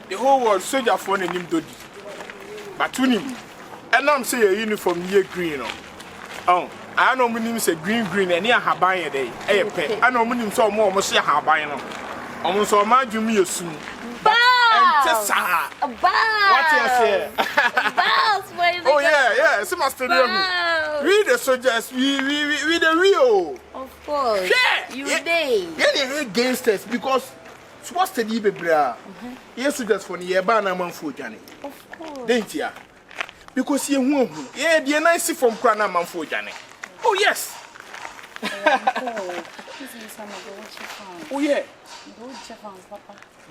The whole world soldier for him dodi. But to him, and I'm say a uniform here green. Oh, I know when him say green and near Habayan day. I know when him saw more almost say Habayan. Almost all my junior soon. What you say? Oh yeah, some must read the soldiers, we the real. Of course. Yeah, you day. Yeah, gangsters because what's the deep bra? Yes, just for the YEBOAH man for Johnny. Of course. Didn't ya? Because you won't. Yeah, the nice from Krana man for Johnny. Oh yes. Oh yeah.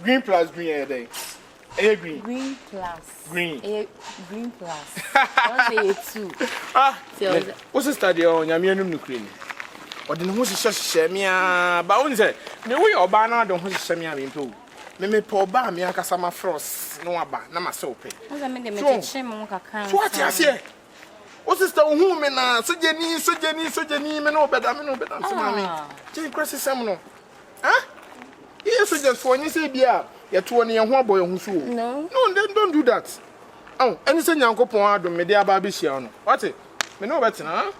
Green plus green a day. A green. Green plus. Green. Green plus. What's it two? What's the study on Yamian Ukraine? Or the who's Shemia? But only say, the way your banner don't who's Shemia into. Me poor bar me Casama Frost, no aba, Nama soap. What's I mean? The make what you say? What's the woman? So Jenny, me no better, Sammy. Jay Cressy Seminole. Huh? Yes, just for any say, dear. You're 20 and one boy who's no, then don't do that. Oh, anything Uncle Poado, Media Babisiano. What's it? Me know better, huh?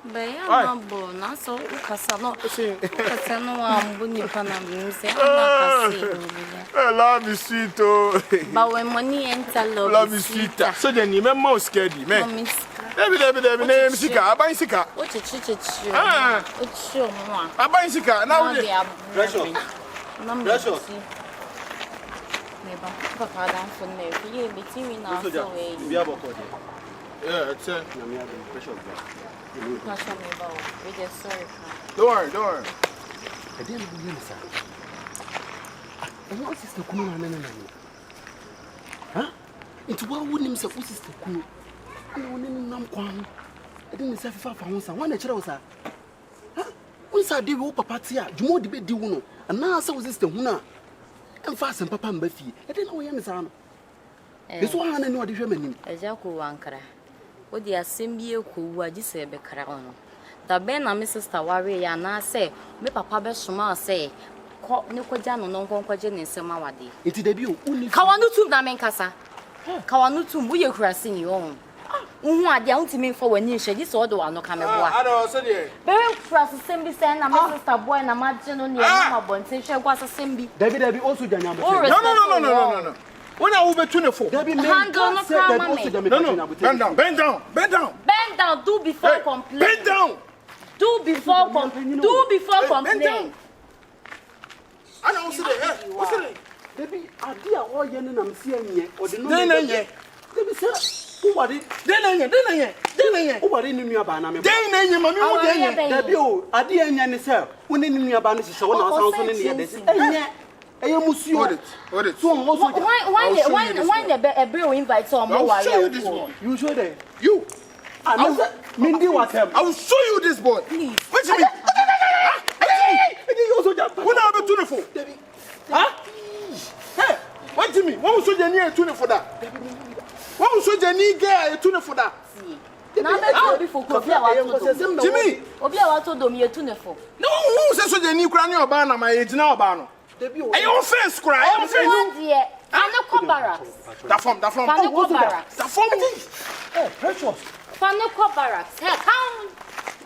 But I'm not born, not so Casano. I'm going to say, I love you, sweet. But when money enter love you, sweet. So then you most scared, man. Debbie, name Sika, I buy Sika. What's a chichi? Ah, it's your one. I buy Sika, now they are precious. Papa down for me. You between us away. Yeah, it's a precious. We just sorry. Don't worry. I didn't believe it, sir. And what is the Kuno and huh? It's what wouldn't himself was the Kuno. And when in Namquan, I didn't say far from one natural, sir. Once I did Papa Tia, you more debate the Uno, and now so is the Huna. And fast and Papa Buffy. I didn't know him, son. This one I know the German. A Jaco Wankara. What the assembly who were just a becrown. The Ben and Mrs. Tawari and I say, me Papa Beshuma say, Nukojano non conquajan in Samawadi. It's debut. Kawanutum Namencasa. Kawanutum, we are crossing your own. Who are the ultimate for when you shed this order no come aboard. I don't say, very cross assembly send a Mr. Boy and a margin on your mama, say she was assembly. David also done. No. When I over 24, there be handle no bend down, do before complain. Bend down. Do before complain. I don't see the what's it? Debbie, I dear all yen and I'm seeing ye, or the Daina. Debbie, sir, who are it? Daina. Who are in your banner? Daina, mammy, Debbie, I dear Yan, sir, when in your banner is so on the I almost what it. So why the bill invite some more? I'll show you this boy. You show them. You. Mindy was him. I will show you this boy. Please. What do you mean? When I have a 24. Huh? Hey, what do you mean? What was so near 24 that? What was so near girl 24 that? Now that's beautiful. Jimmy. Obia told them you're 24. No, who says so the new cranial ban my age now ban? I your face cry. I'm not barracks. That form. That form. Hey, precious. Fanoko barracks. Hey, come.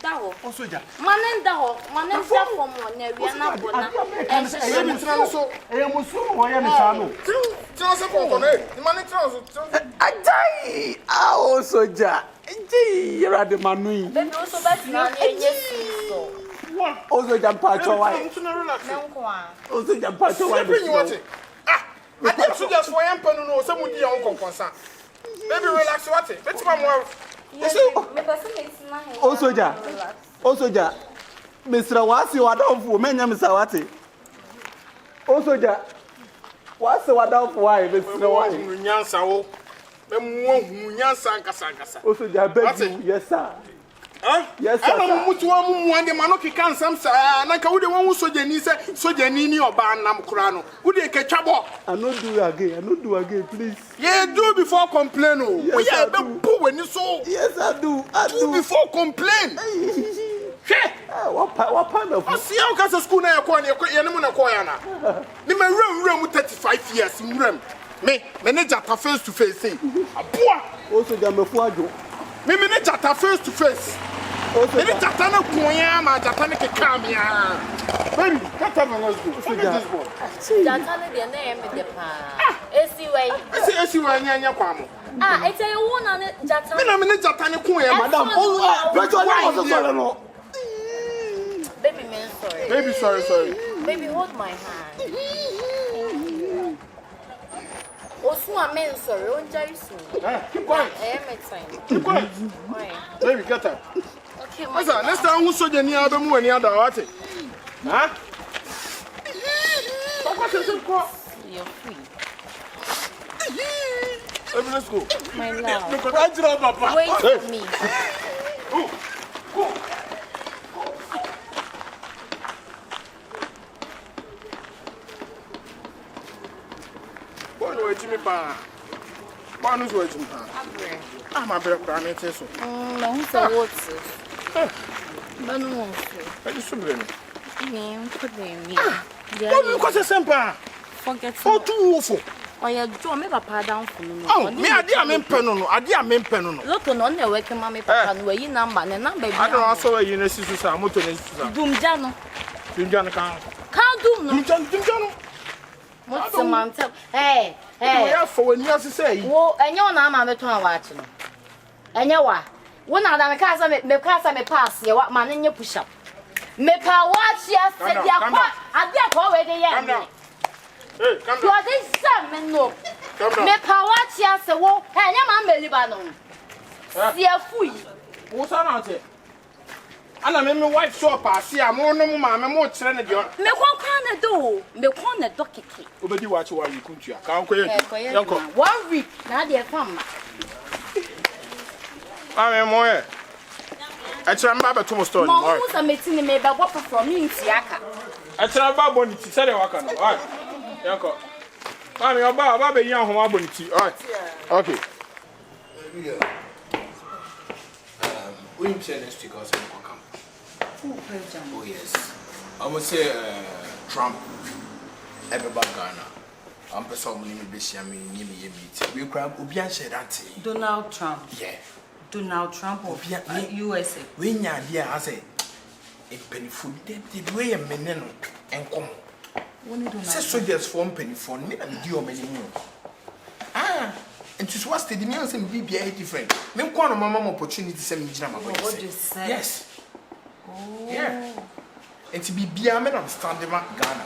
Daho. Also, ja. Manen from one area na bona. And so I am so why am I? Trans the money trans. I die. Also, ja. You're at the manu. Baby, also back now. Also, jump part of why. Also, jump part of why. I think so just for him, no, some would be on concern. Maybe relax what it. Let's come more. Also, ja. Mr. Wasi, what of women, Mr. Wati. Also, ja. What's the what of why, Mr. Wati? Yansa, Munyansa, Casacasa. Also, ja, bet you, yes, sir. Huh? Yes, sir. I don't want to one the Manoki can some like I would want so Jenny or Banam Kurano. Would they catch up? I not do again. I not do again, please. Yeah, do before complain. Yes, I do. When you saw. Yes, I do. I do before complain. What part of? I see how can school now acquire Koyana. The man room 35 years in room. Me, manager face to face. A poor. Also, Jamafuajo. Me manager face to face. Me Jatana Koyama, Jatana Kamia. Baby, cut up and let's go. Look at this boy. Jatana, the name is the pa. Nya Kwamo. It's a one on it, Jatana. Me manager Jatana Koyama, madam. Oh, Baby, man, sorry. Baby, sorry. Baby, hold my hand. Also, I'm sorry. Don't judge me. Keep quiet. I am excited. Keep quiet. Baby, get up. Okay, my Listen, next time who saw the near the moon, the other, what? Huh? You're free. Let's go. My love. Papa. Wait for me. Go. Jimmy Pa. Bonus were Jimmy Pa. I'm a better climate. So, no, so what's it? But no, I just submit. name put me. What because a semper? Forget For too awful. or you draw me papa down for me. Oh, me, I dear men penno. I dear men penno. Look on the working mammy papa and where you number and number. I don't also a university, so I'm not going to Doom Jano. Jano can't. Can't do no. Jano. What's the man tell? Hey, for when you have to say, well, and your name I'm watching. And you are. One of them cars me pass you what man in your push up. Me pa watch yes, said ya what? I did already yet. Hey, come You are this son, no. Me pa watch yes, and your man be Libanon. See a fool. What's on it? And I mean, my wife saw pass here, more no mamma, more trend. Me one corner do, me corner docket. Nobody watch while you country. Can't quit. 1 week, now they come. I am more. I try my back to my story. Who's a meeting me about what from me in Siaka? I try about bonnet, said I walk on. All right, Yanko. I'm your bar, baby, young home bonnet. All right, okay. We say next week or something. Oh, yes. I would say Trump, everybody Ghana. I'm personally busy. I mean, we grab Ubian said that. Donald Trump. Yeah. Donald Trump of USA. When you're here, I say, a penny food, the way a menino and come. Say soldiers for penny for me and do many more. Ah, and to what's the demands and be different. Men corner my mom opportunity to send me drama. What do you say? Yes. Oh. Yeah. And to be Biaman on standing Ghana.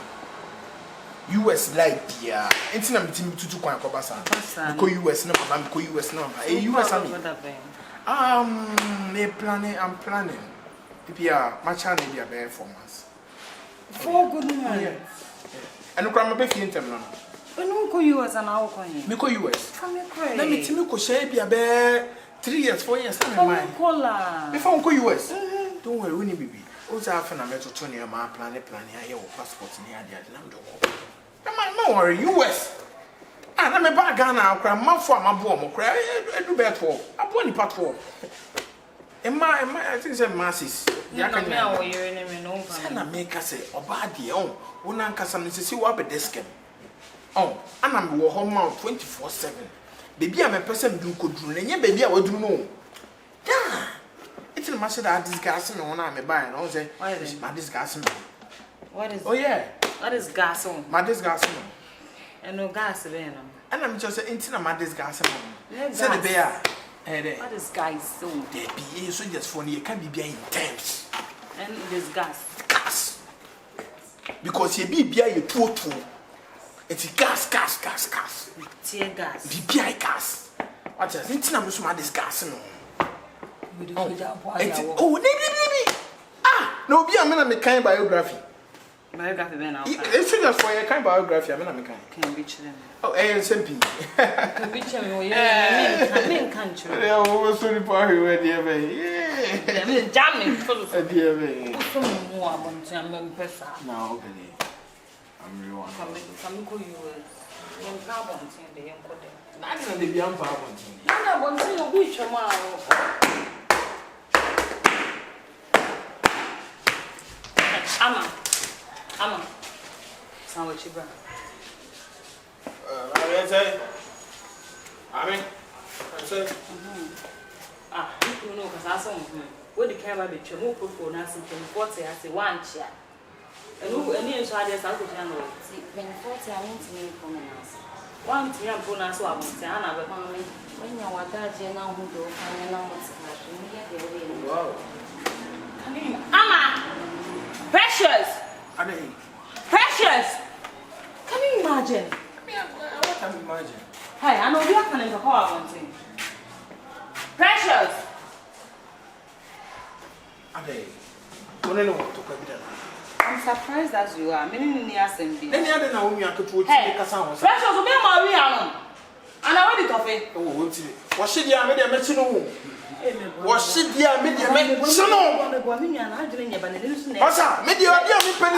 US like the internet meeting to Kwan Kobasa. Because US number, because US number. A US I'm planning. Pipia, my channel be a bear for us. 4 good months. And the grandma be in them now. But no go US and I'll call you. Because US. From your credit. Let me tell you, share be a bear 3 years, 4 years. Before go US. Don't worry, we need baby. Also, after I met Tony, my plan, here, passport in here, no worry, US. And I'm a bad Ghana, I'll cry, my for my bomb, cry, I do better for. I'm one part for. And my, I think it's masses. Yeah, can now you're in a no. And I make us say, oh, bad dear, oh, one uncle, some see what a desk. Oh, and I'm home out 24/7. Baby, I'm a person who could do, and yeah, baby, I would do more. Yeah. It's a master that discussing on I'm a buy and I'll say, why is my discussing? What is? Oh, yeah. What is gas on? My discussing. And no gas then. And I'm just saying, my discussing. Said the bear. What is guys so? There be so just funny, it can be intense. And this gas. Gas. Because you be beer, you two. It's gas. Tear gas. The beer gas. What is it? I'm just my discussing. Oh, maybe. Ah, no, be a man of kind biography. Biography, then it's just for a kind biography. I'm not a kind. Can reach them. Oh, ASMP. Can reach them. Yeah, country. Yeah, over 24 where dear. I'm jamming. Dear me. More about I'm pesa. Now, okay. I'm real. Some call you young carbon in the young code. That's not the young carbon. I want to see a witch tomorrow. Ama. Sandwich, bro. I say, you know, because I saw him. What the camera be true, for now, 40, I say 1 chair. And who any inside the South Channel? See, when 40, I want to make comments. 1 chair, and put us up, Tiana, but Mommy, when you are that, you know who do, and you know what's happening. wow. Ama! Precious! I mean, Precious! Can you imagine? what can you imagine? Hey, I know you are coming to call one thing. Precious! I mean, don't know what to come in. I'm surprised as you are. Many in the assembly. Then the other now, we are to put Hey, a sound. Precious will be a Mariano. And I already toffee. Oh, what's it? What's she the media mention? What's she the media mention? What's that? Media penny.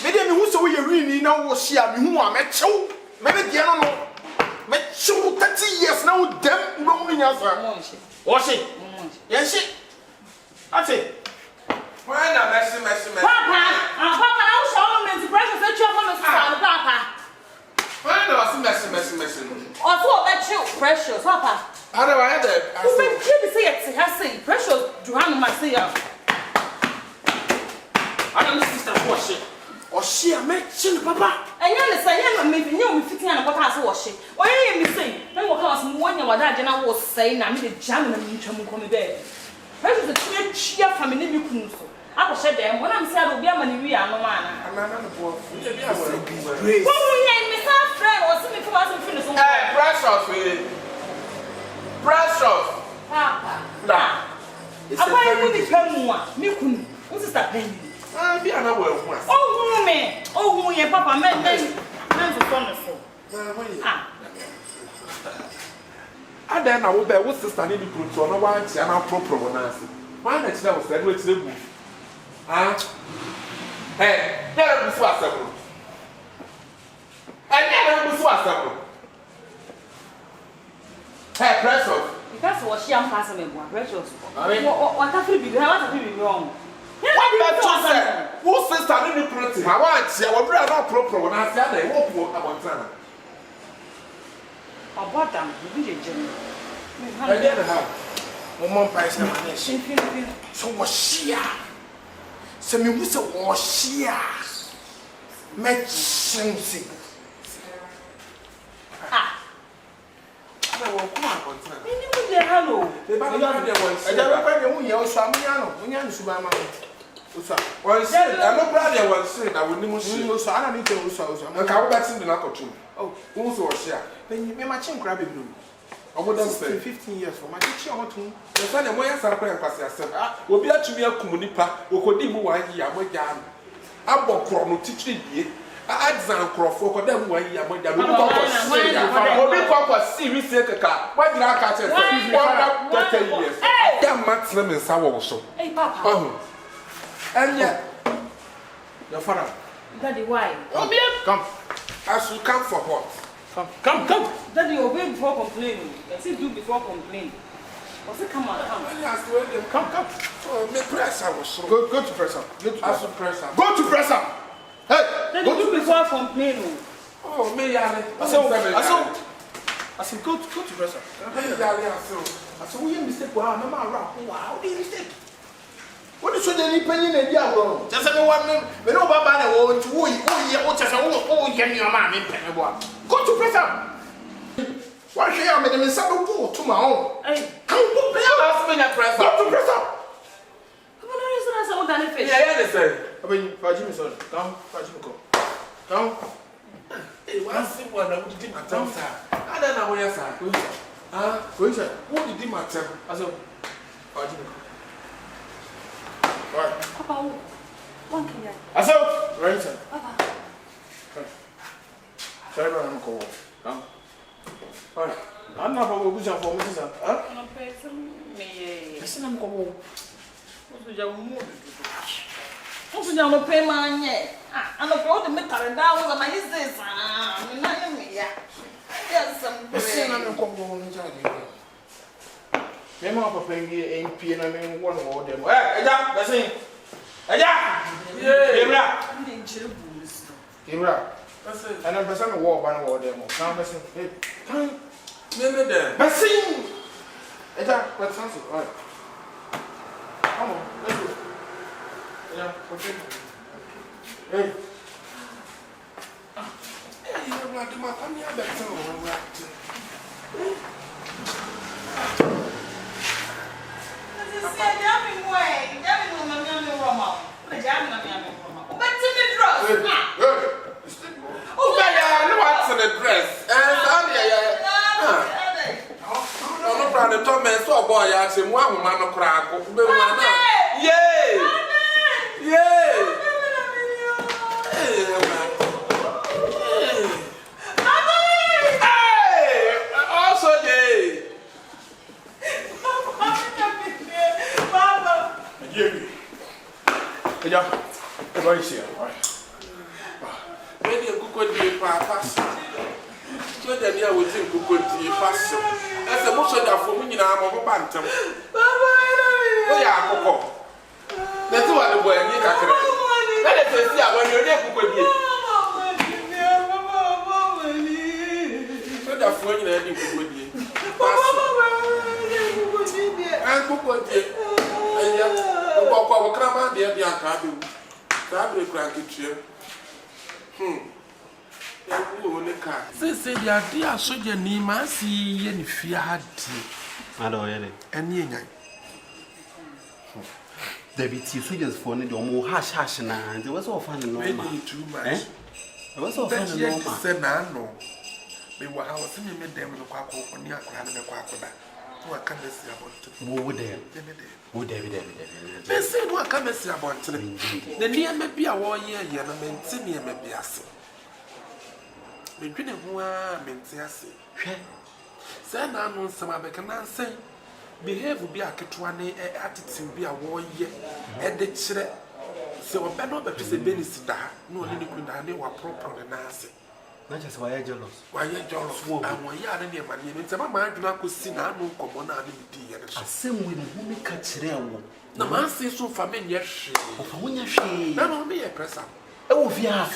Media who saw you really now was she and who are met show. Maybe the animal met show 30 years now, them rolling us. What's it? Yes, she. That's it. Why not, Messi? Papa, I'll show him the Precious that you have on Papa. Why not, Messi? Also, bet you, Precious, Papa. How do I have that? Who made you say it? I say, Precious, Johanna, my say, I don't sister wash it. Or she a mention, Papa. And you say, I'm making you fitting on a papa wash it. Why are you saying? Then what comes one year what that Jenna was saying, I made a jam and a mutual coming there. Precious, a cheer from a new council. I will share them when I'm sad, will be a money we are no man. I'm not a poor food. What will you miss our friend or something from us and finish on? Precious. Papa. Nah. I want you to tell me, what's that penny? I'll be another one. Oh, woman. Oh, woman, Papa, men for wonderful. I then I will bear what's the standing the group on a one and a proper one answer. Why not that was that with the book? Hey, there was several. I never was several. Hey, Precious. Because what she am passing me, Precious. I mean, what have you been wrong? What that said? Who's the standing the group? I want to our brother proper when I said they won't walk about time. About them, you did it, I never have. One price and money. So was she? So me was a wash. Make sense. I won't come on time. Hello. The Bible there was. I never find the one Samiano. We are Subama. Well, said, I'm not brother was saying I would never see you. So I don't need to also. I'm a back in the knock or two. Oh, who's or share? Then you may match him crabby blue. I would have said 15 years for my teacher or two. The son of my son, I said, will be at me a communipa, who could do 1 year. I'm a chrono teaching ye. I had some crop for them 1 year. What serious car? Why did I catch it? 10 years. That maximum is also. Hey, Papa. And yet, your father. Daddy, why? Come. As you come for what? Come. Daddy, obey before complaining. I said do before complaining. Was it come on? Come. Oh, me press up. Go to press up. Go to press up. Hey, Daddy, go to before complaining. Oh, me, I said, go to press up. I said, we mistake. Wow, no matter wow, did you mistake? What is the penny in the yard? Just a one name. We know about the war to woo you, get your man in Pennyboy. Go to press up. Why should I make them in some pool to my own? Hey, come to press up. Go to press up. Come on, I said, I'm fish. Yeah, they say. I mean, Jimmy, son. Come. Hey, what's the one that would do my time, sir? I don't know where, sir. Go inside. What did you do my time? I said, Jimmy. Right. Papa, one can I said, right inside. Papa. Sorry, I'm cold. Come. All right. I'm not going to for me, sir. Huh? Ese na mko. Oso ja mu. Oso ja no pay man ye. Ah, ano pe o de me calendar wo na is this ah. Me na ye me ya. Yes some. Ese na mko go nja de. Me ma papa ngi MP na me won wo dem. Eja, besin. Eja. Ebra. Ndi nchire bulisi. Ebra. Besin. Ana besin no wo ba no wo dem. Kan besin. Kan Nene there. besin. Eja, let's answer. All right. Come on, let's go. Yeah, okay. Hey. Hey, you want to my family better on right. This is jamming way. Jamming no me me Roma. The jamming na me Roma. O bet me dress. Oh, yeah, no what's in the dress. No problem. Tom man so boy ya say mo ahoma no kra ko be mo na. Yay! Yay! Hey! Also yay! Baba. Eja. Eba isi ya. All right. Maybe a cook di pass. So that you will think cook di pass. As a most of the for me na mo bantam. Baba. Oh yeah, cook. That's what the boy ni kakra. Let us see when you dey cook di. So that for you na dey cook di. And cook di. Aya, ko krama dey dey akabe. Sabre kra kitche. Say they are dear soldier ni ma si ye ni fiadi. Ado yele. Eni enyan. David T soldiers for ne do mo hash na. They was all fun no ma. Maybe too much. Eh? It was all fun no ma. Say na no. Me wa ha wasi me dem no kwa ko oni akra na me kwa ko da. No aka me si abonto. Wo there. Wo there. Me say no aka me si abonto. Ne niam bi a wo ye ye no me nti niam bi ase. Me dwine ho a me nti ase. Hwe. Say na no nsama be kana say behave bi aketwa ne attitude bi a wo ye e de kire se obe no be pese benisi da no oni ne kun da ne wa proper na ase. Na just why jealous. Why you jealous? Awon ya ne ma ne nti ma ma adwuna ko si na anu nkomo na ane bi ye ne so. Asem we no me ka kire wo. Na ma se so fa me nye hwe. O fa wonya hwe. Na no me ye pressa. E wo via.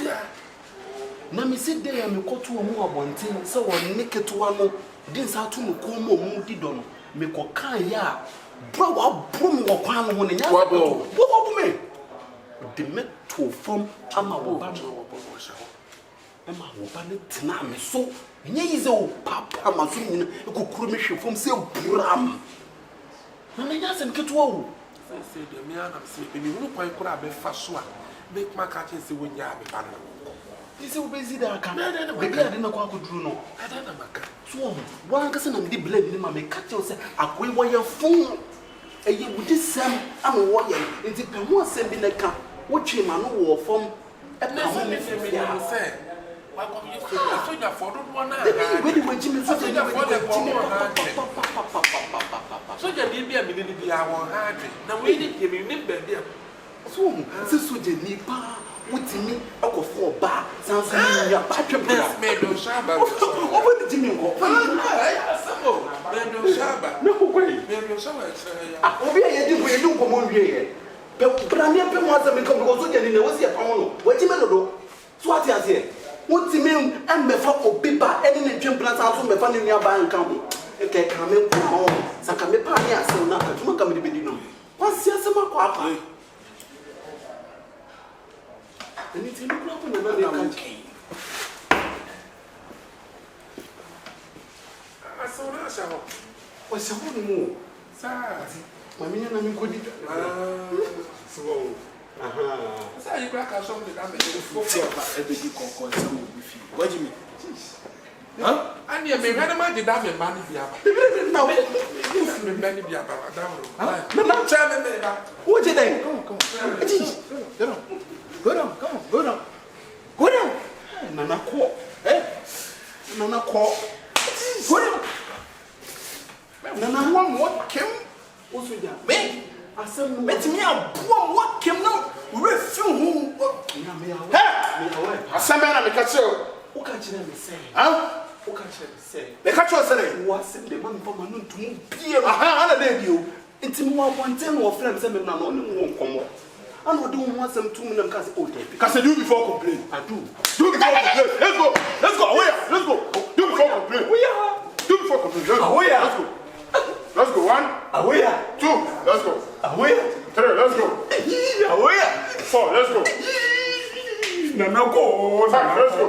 Na me se dey am koto mu abonten se won ne ketewa no din sa to no ko mu di do no me ko kan ya bro wa bro me wo kwan no ho ne nya wo me de me to from ama wo ba no Emma wo ba ne tena me so nye yize wo papa ma so nyina ekokuru me hwe fom se buram na me nya sem ketewa wo Se de me ana se be ni wo kwan kura be fa so a make ma ka che se wo nya be ba no. Isi wo bezi da aka bebi ade na kwa koduru no Ada na maka. so wan kase na me di blame ni ma me ka che se akoi wo ye fun eye wudi sem ama wo ye nti pe ho asem bi na ka wo twe ma no wo fom e pa ho Me me se me ya ni se. Wa ko ye so nya for do no na. we di we jimi so So nya for the ko mo ha. So nya bi a me ni bi a won ha dwe. Na we ni bi me ni ba bi a. so se so je ni pa wutimi akofo ba sansan ya ba twem Yes, me do shaba. o ba di jimi nko Samo. Me do shaba. na ko kwai Me do shaba ya. obi a yedi ko yedi nko mo wie ye pe brania pe mo asem nko ko so je ni na wo se pa no wo jimi no do so ati ase wutimi emmefa obi ba eni ne twem plan san so mefa ne nua ba nka ho e ke ka me ko ho saka me pa ni asem na ka tuma ka me di no wa si asem akwa akwa Ani ti no ko na na ka Asona shaho. o se ho mu Sa. mami na mi ko di So. aha Sa yi kra ka so me da me do fo. Ebedi konkon se wo bi fi. What do you mean? Huh? Ani me hwe na ma di da me ma ni bia ba. na wo Me ma ni bia ba da wo. na na Cha me me ba. wo je dai Come on. Go down. Go down. na na ko na na ko go down Na na one more kim. Osuja. Me? Asem Met me a boom what came now. We film who. Hey! Asem na me catch you. Who can you say? Huh? Who can you say? Me catch you say. Was the man from a noon to be ana dey you. Inti mo one ten or friends say me na no won komo. I no do want some 2 million case oh dey. Cause do before complain. I do. Do before complain. Let's go. Let's go. Let's go. Do before complain. We are. Do before complain. Let's go. Let's go. 1. Away. 2. Let's go. Away. 3. Let's go. Away. 4. Let's go. No go. 5. Let's go.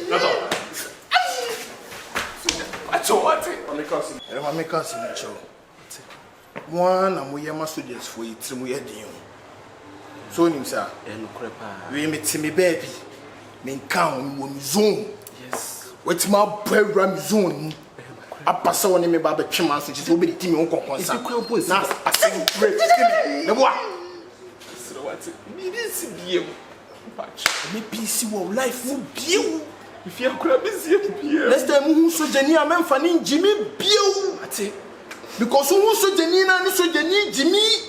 That's all. That's what. I make us in the show. One, I'm with my students for it. So we are doing. So, Nimsa, we meet me baby. Me count when zoom. Yes. What's my program zone? I pass on me by the chimans, which is over the team on concern. Now, I say, great. The what? So what? Me this be Me PC will life will be. if you are busy here. Next time, who so Jenny, I'm fanning Jimmy Bew. Because who so Jenny and so Jenny Jimmy.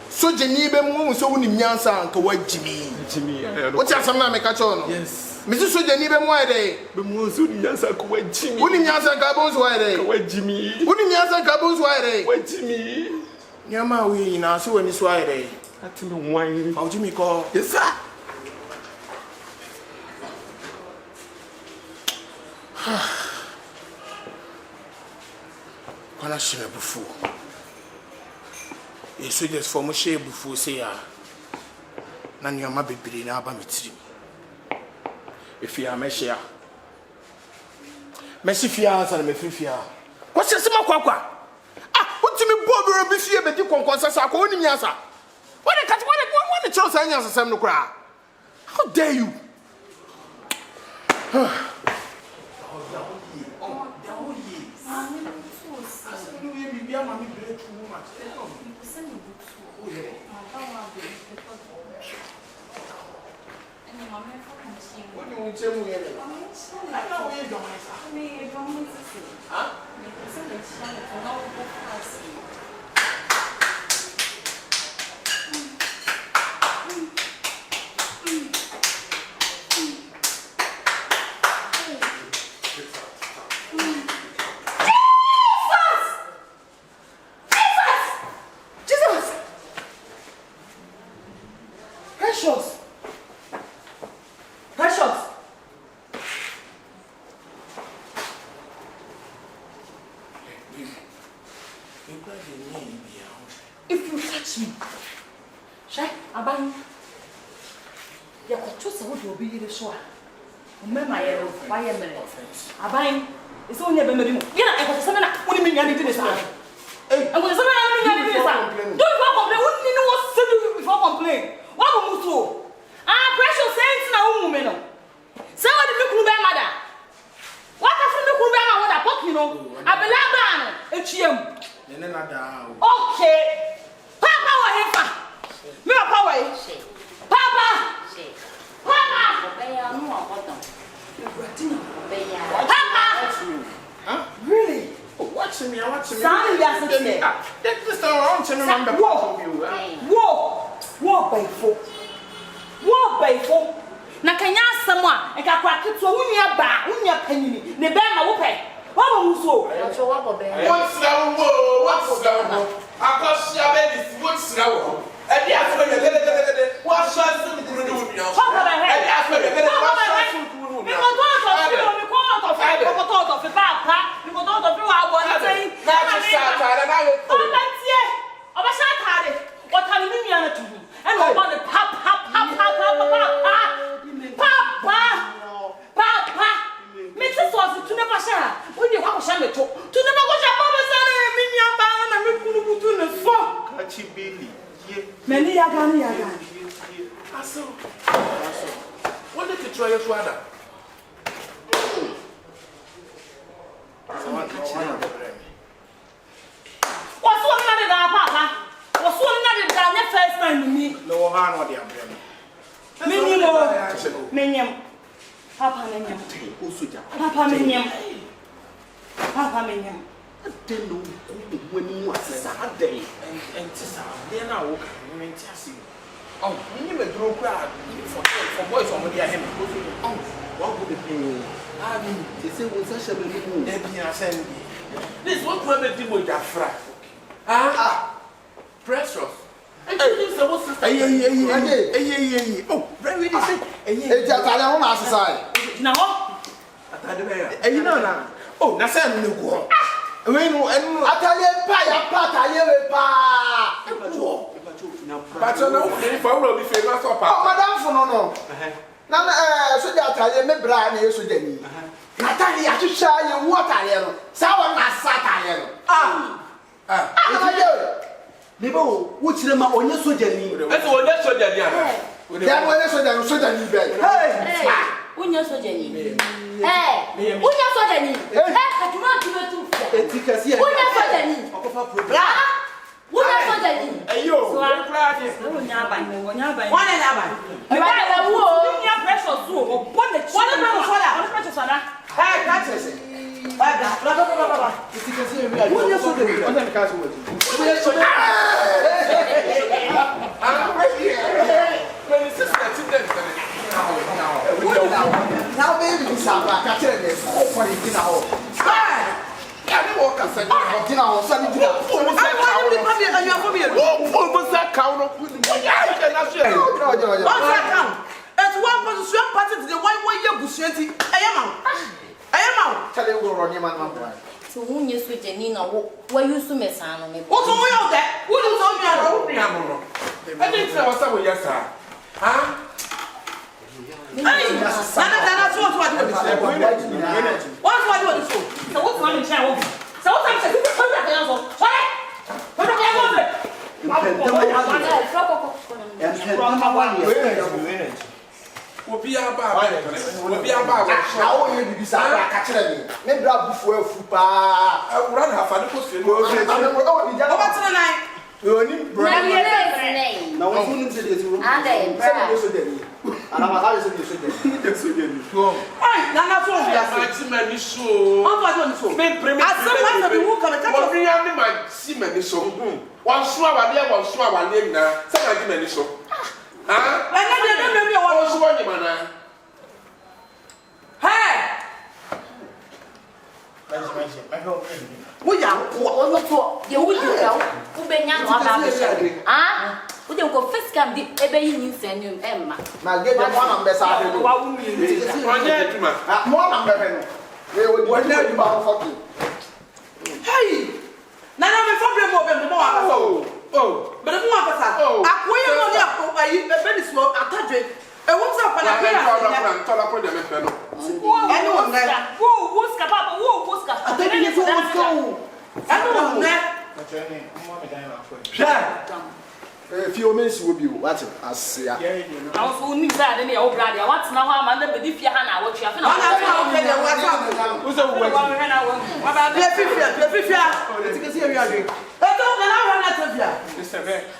So Jenny be mo so woni nyansa anka wa Jimmy. What you some na me catch on? Yes. Me so Jenny be mo ade. Be mo so nyansa ko wa Jimmy. Woni nyansa ka bon so ade. Wa Jimmy. Woni nyansa ka bon so ade. Wa Jimmy. Nyama we na so woni so ade. Ati me wine. Fa Jimmy ko. Yes sir. Kana shime bufu. E so just for mo share bufu say ya. Na nyama bebiri na aba metiri. If you are me share. Messi fia sa na me frifia. Ko se se makwakwa. Ah, utimi bodo bi fie be di konkonsa sa ko oni miasa. What the chance anya sa sem no kra. How dare you? What do you tell me? I know where you going. Huh? If you touch me, Shay, Abang, you could choose what will be the show. Remember, my yellow fire minute. Abang, it's only a memory. Yeah, I got something that wouldn't mean anything this time. Hey, I was something this time. Don't complain. Wouldn't you know what's to do before complain? What will you do? Precious saints now, woman. Somebody look who their mother. What if you look who their mother? Pop, you know. I believe it's him. Okay. Papa, what if me a power? Papa. Huh? Really? Watching me. Sorry, This time I want to remember Whoa, Bayfo. Na kanya samwa e ka kwa keto wunya ba wunya panini ne be ma wo pe wa mo so What's that? Akosia baby, what's that? And the after what shall do with you? Many yaga. Aso. What did you try your father? What's one another, Papa? What's one another than first time with me? No harm or the umbrella. Minium. Papa Minium. Papa Minium. didn't know when you was Saturday. And then I walk and test you. Oh, you never draw crowd for boys on the him. Oh, what would it be? I mean, they say, was such a little send this what will make people that fry. Precious. Oh, very decent. It's a Italian side. Now, And you know now. Oh, that's a new one. Italian But you know, if I will be famous or Madame for no. Now, so that Italian may brand you so Jenny. Natalia, I should show you what I am. Sour not Satire. Nebo, which them are on your so Jenny. That's what that's so that That one is so that you beg. Hey, unya so Jenny. Hey, unya so Jenny. Hey, you want to go to unya so Jenny. Unya so Jenny. Ayo, so I'm proud of no nyaba, no nyaba. One and a wo. Unya precious so upon the one of precious soda. Hey, that's it. Unya so Jenny. On the castle. Now, baby, it's a catch it. Oh, for it now. Yeah, they walk and say, Dinner, Sunday dinner. almost that count. It's one position party to the one way you're bushing. I am out. Tell you, go on your man. So unya so Jenny na wo use me san me. What's all of that? What is all your I didn't say what's up with yes, sir. Huh? Hey, that's what I do. What's what I do? So what's one in channel? So what's I'm saying? What We'll be about How you be catching me? Maybe I'll be for a I would rather have a little What's the night? Now, I wouldn't say this room. And I'm a house of you. Hey, that's all. maximum show. How about you? As someone that will come and catch What do you have my semen so? One swab, one swab, one name now. Some of so. Huh? I never know what Also, one man. Hey! We are what you would do who be young or ah? Would you go first come the ebe you send you Emma? Now get them one on the side. More number. They would want to about 40. Hey! Now I'm from more. Oh, but if one of us are, I will only have a very small attachment. I won't stop and I anyone there? Who's capable? Who's capable? I think it's almost go. Anyone there? A few minutes will be watching us. I was only sad in the old brother. What's now? I'm under the Diffia Hannah. What you have Who's the one? What about the Fifia?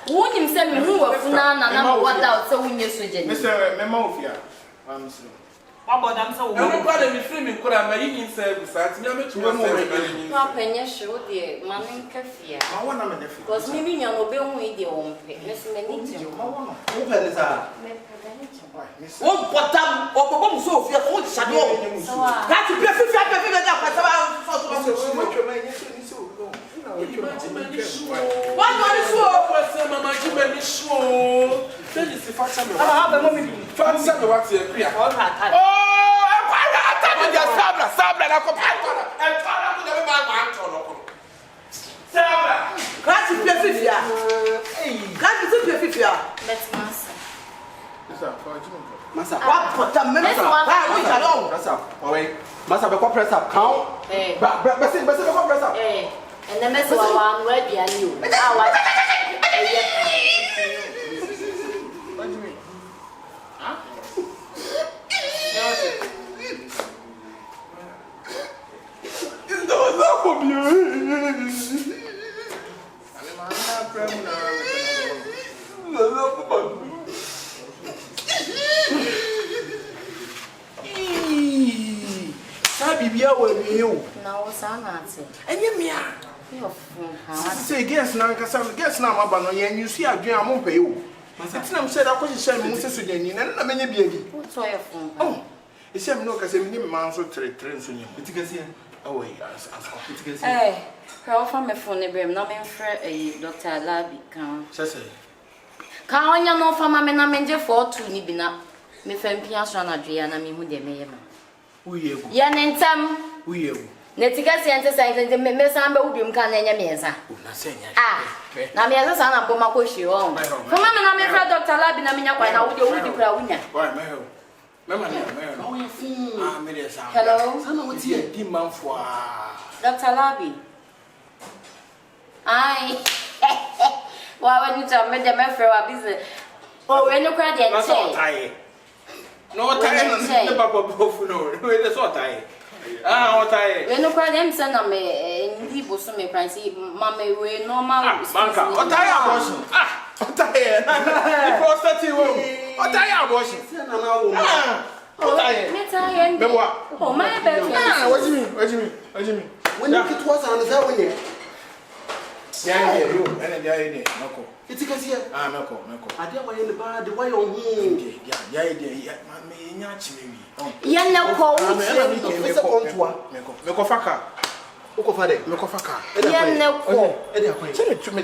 Won't him send me who of Nana what out so when you suggest. Mr. Memofia. What about them? So I'm glad I'm filming. Could I make you say besides me? I'm to Papa, yes, show dear, Mammy Caffia. I want to make because maybe you're no bill with your own Miss Menito. Open is a Oh, what time? Oh, so if you're old shadow. That's a perfect What is so? Mama, Jimmy, sure. That is the first time I have a moment. First time what's here? Oh, I thought you just Sabra, and I to never buy one ton. Sabra, That's a perfect. That's a perfect. Let's master. Massa. What time? Press up. Away. Massa, be press up. Count. But press up. And the mess one word be a new. What do you mean? Huh? it's not for you. Sabi, bia wa wiu na wo sa na ate enye me a yo fun ha say guess na nkasa guess na maba no ye nyusu adwen amompa yi wo masetina m say da ko hye me se so dani na menye bia bi wo to ye fun oh ise me no kasa me ni man so tre nso nyem Bitikasi. oh as Bitikasi. How from my phone, Reep, no man for a Dr. Labi can. say Can on your no for my men, I mean, for 2 nibina. Me fem piasan Adriana, me who de me. uye Yan and Tam, uye Neticasi and Saint, the Messamba Ubium can any mesa. na senya Now, me as a son of Bomakoshi on. For Mamma, I mean, for Dr. Labi, I mean, how would you crowd winner? why me mama Oh, you fool. me dey sound Hello, Sana what's ti here? di man fo Dr. Labi. Aye. Well, when you tell me the man for a business. Oh, when you cry, then say. no tie no papa bofu no we dey so tie what tie When you cry, them send me in deep so me cry see mama we normal. manka what tie abortion what tie the prostate wo what tie abortion Say na na wo. what tie Me tie. me wa Oh, my baby. what do you mean When you get was on the way. yeah you and the idea nako Bitikasi. nako Ade wa ye ba de wa yo hu. yeah idea me nya chime wi Yan na ko me ko faka Uko fa de. me ko faka yan na ko Ede akwan. cheme